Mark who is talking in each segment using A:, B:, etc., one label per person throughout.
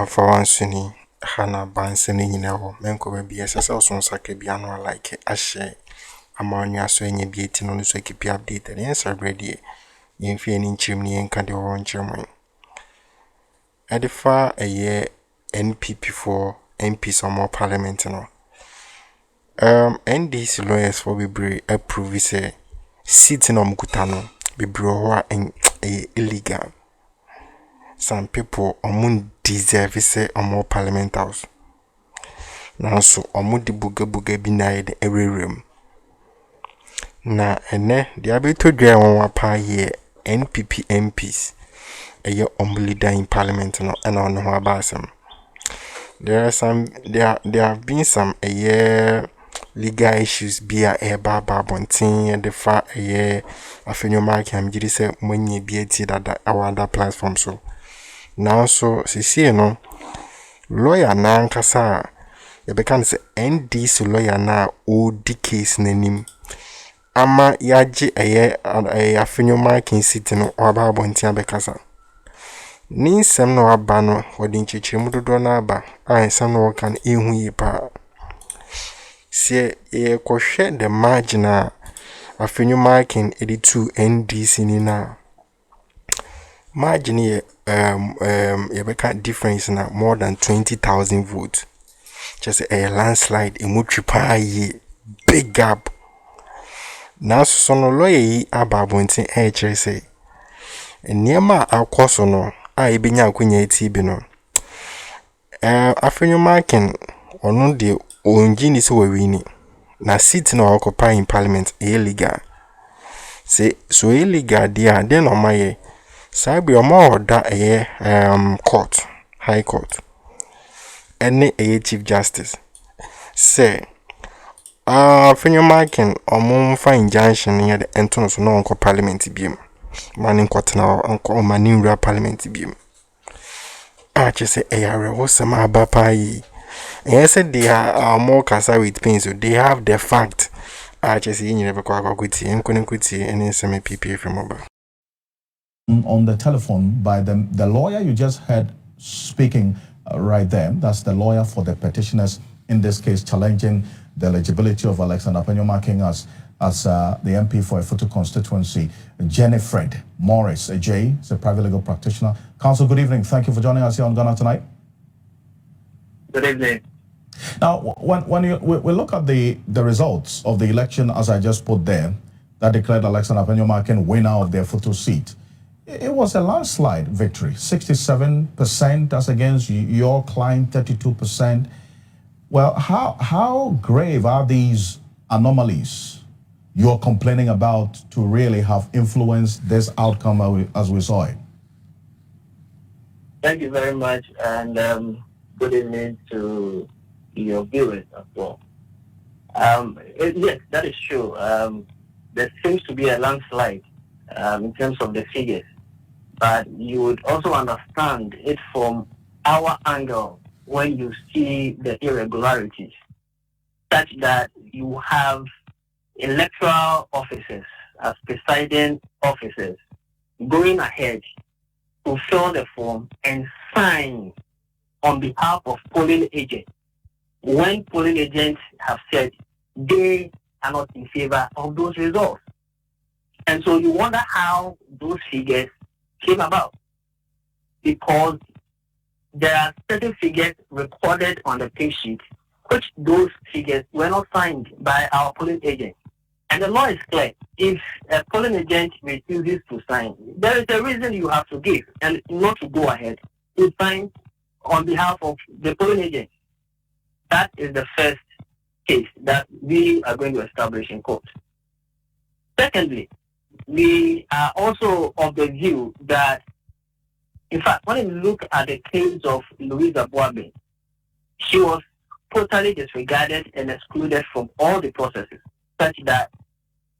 A: For one sunny, Hannah Bansini, you know, Menko be SSL on Sakabiano like a share. Ammonia so any beating on the so keep you updated and answer ready. In feeling chimney and candy on German. At the far a year NPP for MPs or more parliament. NDC lawyers for be approve say sitting on Mukutano be bro and illegal. Some people deserve say on more parliament house. Now so di buga binaid every room. Na the abeto dwa won pa here NPP MPs eye leader in parliament no and on ho abasem. There have been some legal issues be a baba bontin the fa Afenyo Markin jiri say money be that our other platform so. Now so see no lawyer na nkasa you can say NDC lawyer na odi case nanim ama yaji Afenyo Markin city no aba bontia bekasa ni sem no aba no wodi nchichemu dodo na aba sem no kan ehu yi pa se e kohwe the margin Afenyo Markin 82 NDC ni na margin ye difference na more than 20,000 votes. Just a landslide in mutripa big gap. Now so no lawyer yi ababontin say niema akoso no ibinya akwanya eti bi no. Afenyo Markin ono de onjini so wini na seat no occupy in parliament illegal. Say so illegal dia den no maye Sabi omo da court, high court. Any chief justice. Say Afenyo Markin omo fa injunction near the entrance no onko parliament biem. Manin court na onko manin ra parliament biem. Say ayare wo sama abapa yi. And said they are more kasa with pain so they have the fact. Say you never kwa kwati enkone kwati any semi PP from mobile.
B: On the telephone by the lawyer you just heard speaking right there. That's the lawyer for the petitioners, in this case challenging the eligibility of Alexander Afenyo Markin as the MP for a Futu constituency. Jenny Fred Morris, J, is a private legal practitioner. Counsel, good evening. Thank you for joining us here on Ghana Tonight.
C: Good evening.
B: Now, when we look at the results of the election, as I just put there, that declared Alexander Afenyo Markin winner of their Futu seat, it was a landslide victory, 67% as against your client, 32%. Well, how grave are these anomalies you're complaining about to really have influenced this outcome as we saw it?
C: Thank you very much, and good evening to your viewers as well. Yes, that is true. There seems to be a landslide in terms of the figures. But you would also understand it from our angle when you see the irregularities, such that you have electoral officers as presiding officers going ahead to fill the form and sign on behalf of polling agents when polling agents have said they are not in favor of those results. And so you wonder how those figures came about, because there are certain figures recorded on the pay sheet, which those figures were not signed by our polling agent. And the law is clear. If a polling agent refuses to sign, there is a reason you have to give, and not to go ahead to sign on behalf of the polling agent. That is the first case that we are going to establish in court. Secondly, we are also of the view that, in fact, when you look at the case of Louisa Boabe, she was totally disregarded and excluded from all the processes, such that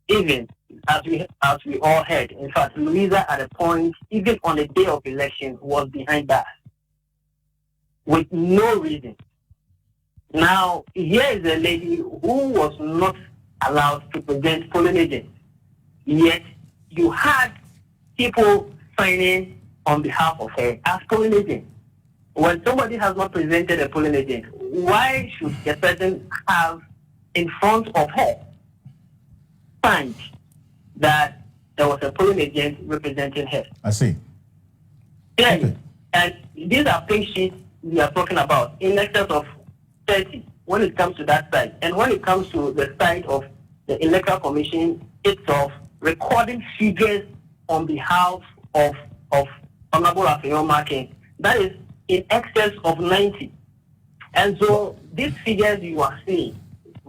C: even as we all heard, in fact, Louisa at a point, even on the day of election, was behind bars with no reason. Now, here is a lady who was not allowed to present polling agents, yet you had people signing on behalf of her as polling agents. when somebody has not presented a polling agent, why should a person have in front of her signed that there was a polling agent representing her?
B: I see.
C: Yeah,
B: Okay.
C: and these are pink sheets we are talking about in excess of 30 when it comes to that side. And when it comes to the side of the Electoral Commission itself, recording figures on behalf of Honorable Afenyo Markin, that is in excess of 90. And so these figures you are seeing,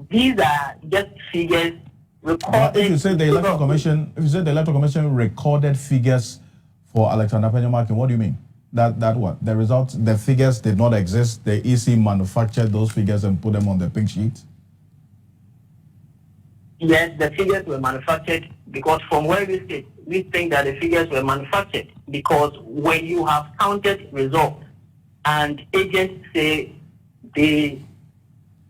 C: these are just figures recorded.
B: But if you say the Electoral Commission, recorded figures for Alexander Afenyo Markin, what do you mean? That what? The results, the figures did not exist. The EC manufactured those figures and put them on the pink sheet?
C: Yes, the figures were manufactured because from where we sit, we think that the figures were manufactured because when you have counted results and agents say they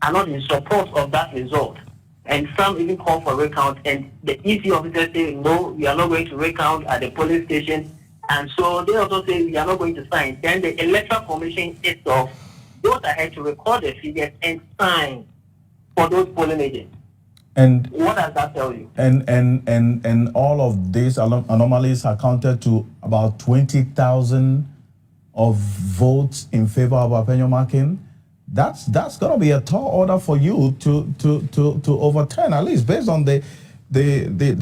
C: are not in support of that result, and some even call for recount, and the EC officers say, no, we are not going to recount at the polling station, and so they also say we are not going to sign. Then the Electoral Commission itself goes ahead to record the figures and sign for those polling agents.
B: And
C: what does that tell you?
B: And all of these anomalies accounted to about 20,000 of votes in favor of Afenyo Markin. That's going to be a tall order for you to overturn, at least based on the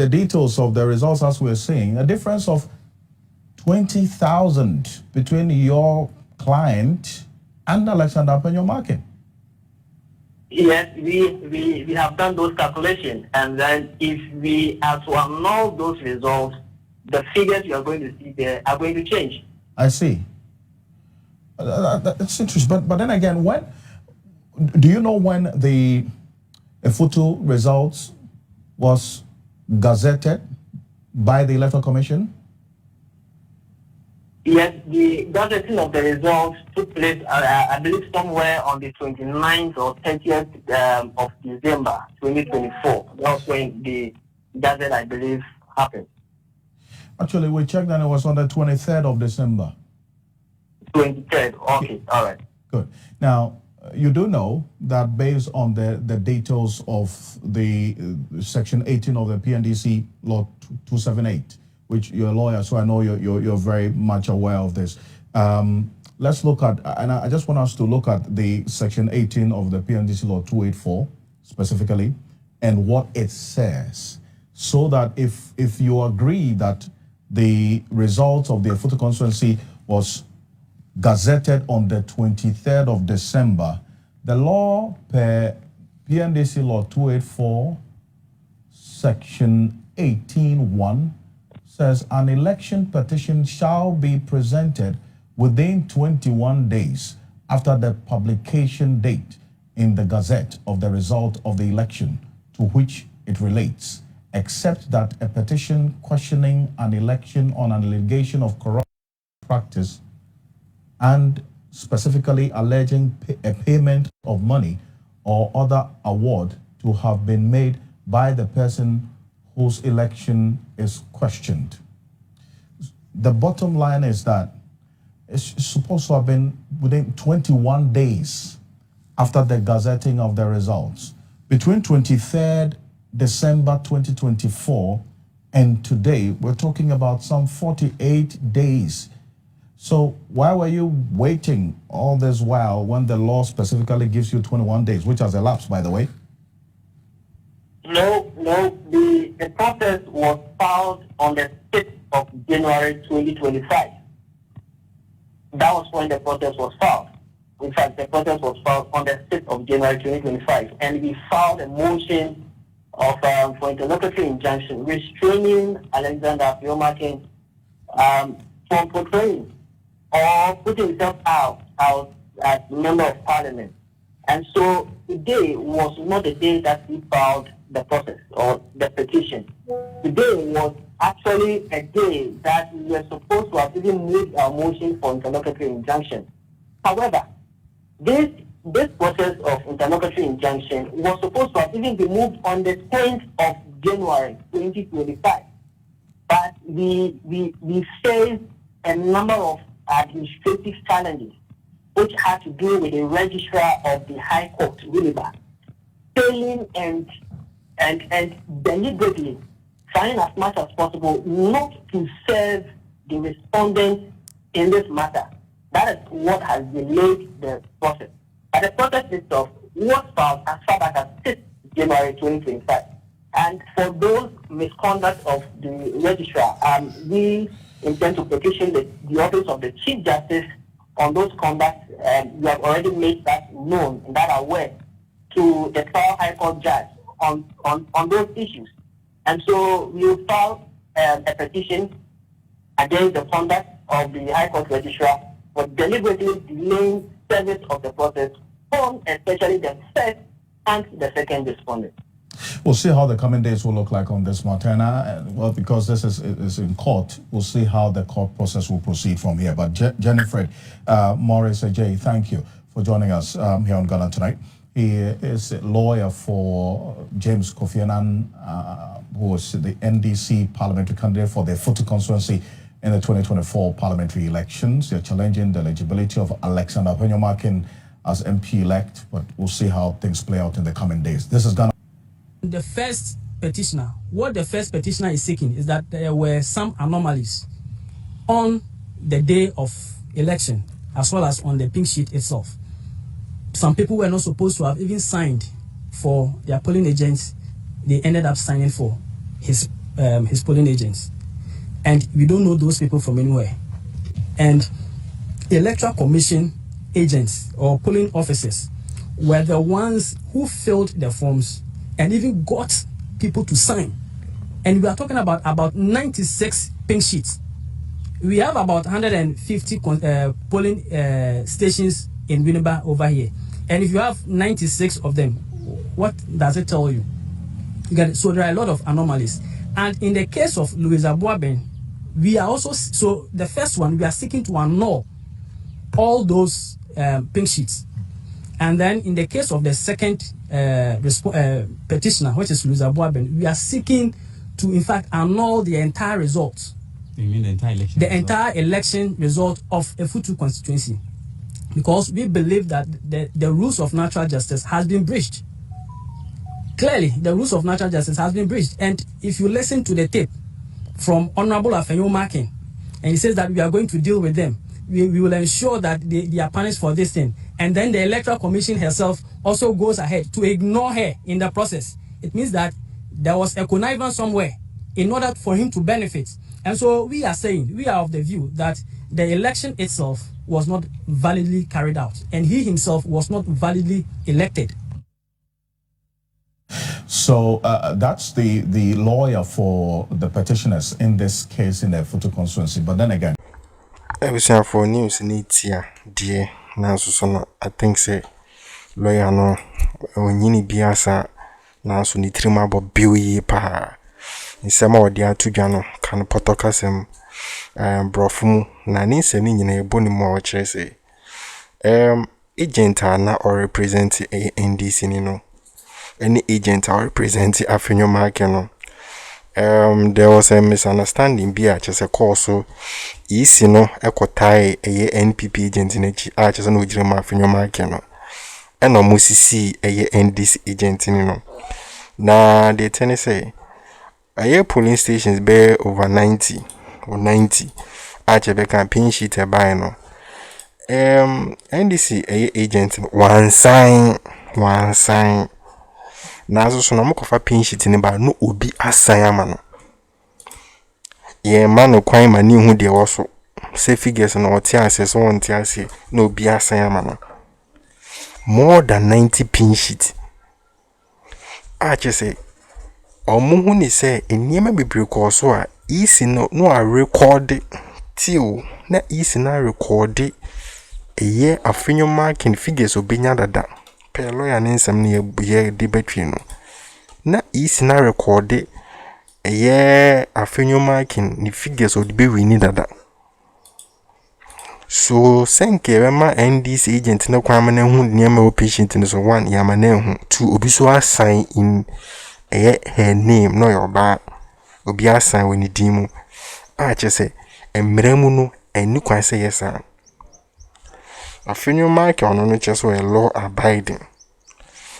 B: details of the results as we're seeing. A difference of 20,000 between your client and Alexander Afenyo Markin.
C: Yes, we have done those calculations, and then if we are to annul those results, the figures you are going to see there are going to change.
B: I see. That's interesting. But then again, when do you know when the Efutu results was gazetted by the Electoral Commission?
C: Yes, the gazetting of the results took place, I believe, somewhere on the 29th or 30th of December 2024. That's when the gazette, I believe, happened.
B: Actually, we checked and it was on the 23rd of December.
C: 23rd, okay, all right.
B: Good. Now, you do know that based on the details of the Section 18 of the PNDC Law 278, which you're a lawyer, so I know you're very much aware of this. Let's look at, and I just want us to look at the Section 18 of the PNDC Law 284 specifically, and what it says, so that if you agree that the results of the Efutu constituency was gazetted on the 23rd of December, the law per PNDC Law 284, Section 18(1), says an election petition shall be presented within 21 days after the publication date in the Gazette of the result of the election to which it relates, except that a petition questioning an election on an allegation of corrupt practice and specifically alleging a payment of money or other award to have been made by the person whose election is questioned. The bottom line is that it's supposed to have been within 21 days after the gazetting of the results. Between 23rd December 2024 and today, we're talking about some 48 days. So why were you waiting all this while when the law specifically gives you 21 days, which has elapsed, by the way?
C: No, the process was filed on the 6th of January 2025. That was when the process was filed. In fact, the process was filed on the 6th of January 2025, and we filed a motion of for interlocutory injunction restraining Alexander Afenyo Markin from portraying or putting himself out as member of parliament. And so today was not the day that we filed the process or the petition. Today was actually a day that we were supposed to have even made our motion for interlocutory injunction. However, this process of interlocutory injunction was supposed to have even been moved on the 10th of January 2025. But we faced a number of administrative challenges which had to do with the registrar of the High Court, Winneba, failing and deliberately trying as much as possible not to serve the respondents in this matter. That is what has delayed the process. But the process itself was filed as far back as 6 January 2025. And for those misconduct of the registrar, we intend to petition the office of the Chief Justice on those conducts. We have already made that known and that aware to the trial High Court judge on those issues. And so we will file a petition against the conduct of the High Court registrar for deliberately delaying service of the process on especially the first and the second respondent.
B: We'll see how the coming days will look like on this matter. And, well, because this is in court, we'll see how the court process will proceed from here. But Jennifer, Maurice Ajay, thank you for joining us here on Ghana Tonight. He is a lawyer for James Kofi Annan, who was the NDC parliamentary candidate for the Futu constituency in the 2024 parliamentary elections. They're challenging the eligibility of Alexander Afenyo Markin as MP-elect, but we'll see how things play out in the coming days. This is Ghana.
D: The first petitioner, what the first petitioner is seeking is that there were some anomalies on the day of election, as well as on the pink sheet itself. Some people were not supposed to have even signed for their polling agents. They ended up signing for his polling agents. And we don't know those people from anywhere. And Electoral Commission agents or polling officers were the ones who filled the forms and even got people to sign. And we are talking about 96 pink sheets. We have about 150 polling stations in Winneba over here. And if you have 96 of them, what does it tell you? So there are a lot of anomalies. And in the case of Louis Abuaben, we are also, so the first one, we are seeking to annul all those pink sheets. And then in the case of the second petitioner, which is Louis Abuaben, we are seeking to, in fact, annul the entire result.
E: You mean the entire election?
D: The entire election result of a Futu constituency. Because we believe that the rules of natural justice has been breached. Clearly, the rules of natural justice has been breached. And if you listen to the tape from Honorable Afenyo Markin, and he says that we are going to deal with them, we will ensure that they are punished for this thing. And then the Electoral Commission herself also goes ahead to ignore her in the process. It means that there was a connivance somewhere in order for him to benefit. And so we are saying, we are of the view that the election itself was not validly carried out, and he himself was not validly elected.
B: So that's the lawyer for the petitioners in this case in the Futu constituency. But then again,
A: everything for Newz needs here, dear. Now, so I think say lawyer no when you need biasa now so ni trima bo biwi pa. In some of the two jano can potokasem brofumu na ni semi nyina eboni mo chere say agent na or represent a NDC ni no. Any agent or represent Afenyo Markin no. There was a misunderstanding be just a call so easy no ekotai a NPP agent in echi just no jirema Afenyo Markin no. Eno musisi a NDC agent ni no. Na they tell say a polling stations be over 90 or 90 be campaign sheet by no. NDC a agent one sign na so na mokofa pin sheet ni ba no obi asan ama no ye man no kwan ma ni hu de wo so say figures no oti ase so won ti ase no obi asan ama no more than 90 pin sheet say omuhu ni say eniyema bebre ko so a isi no a record till na isi na record eye Afenyo Markin figures obenya dada pe lawyer nsem ne ye debate no na isi na record eye Afenyo Markin ni figures odibe wini dada so senke bema NDC agent na kwama na hu niam o patient ni so one yama na hu two obi so assign in her name no yoba obi assign we ni dimu say emremu no eni kwan say yes Afenyo Markin ono no cheso a law abiding.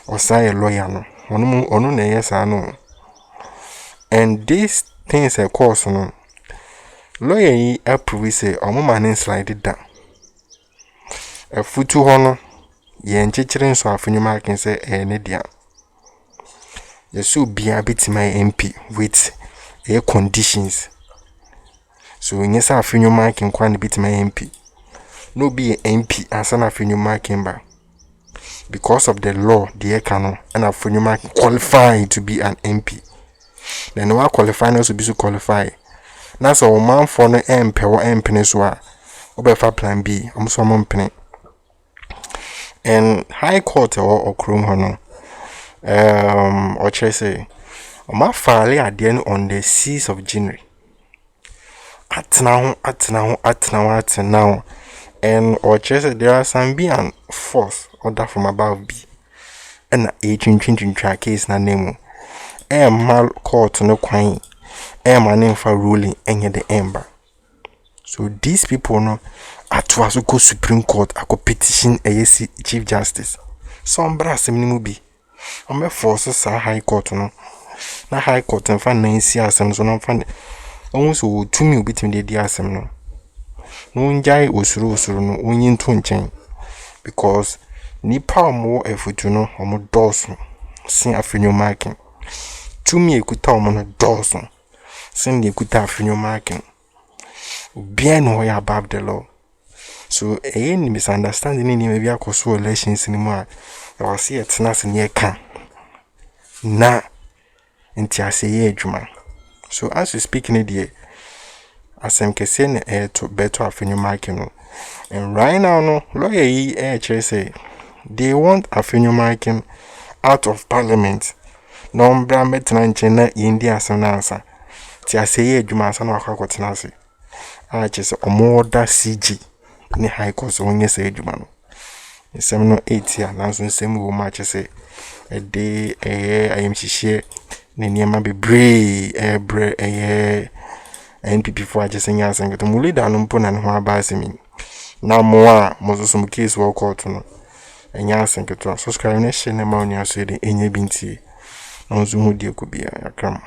A: Or say a lawyer no. Ono na yes no. And these things of course no. Lawyer yi approve say omo man slide it down. A futu hono ye nchechire nso Afenyo Markin say ne dia. Yesu bia betima MP with conditions. So yes Afenyo Markin kwa ne betima MP. No be MP answer Afenyo Markin ba. Because of the law, the canon, and Afenyo Markin qualified to be an MP. Then no qualify no to be so qualified. That's all man for no MP or MP neswa. Obefa plan B, so monpene. And High Court or Akroma or Chese, my file at the end on the 6th of January. At now. And or Chese, there are some be and force order from above B. And a changing track case na name. Mal court no quine. My name for ruling any the ember. So these people no at was go Supreme Court I go petition a Chief Justice. Some brass minimum be. I'm forces High Court no. Na High Court and fan 9 years and so no fan. Almost 2 mil between the DSM no. No njai osuru no onyin to nchen. Because nipa mo efutu no omo doso. Sin Afenyo Markin. 2 mil ekuta omo no doso. Sin de ekuta Afenyo Markin. Bien no above the law. So any misunderstanding in maybe akoso elections anymore. I was see it na se ne kan. Na nti aseye adwuma. So as we speak in the asem kese ne to better Afenyo Markin no. And right now no lawyer yi say they want Afenyo Markin out of parliament. No mbra metena nche na yindi asem na ansa. Ti aseye adwuma ansa na akwakwotena ase. Chese omoda CG ni High Court so onye say adwuma no. Nsem no 8 ya nanso nsem wo ma chese de ayemhihie ne niema bebre bre NPP for ajese nya asengeto mu leader no mpo na ne ho aba asemi na mo a mozoso mu case wo court no enya asengeto subscribe na share na ma onye aso de enye bintie na nzo hu die ko bia Akroma.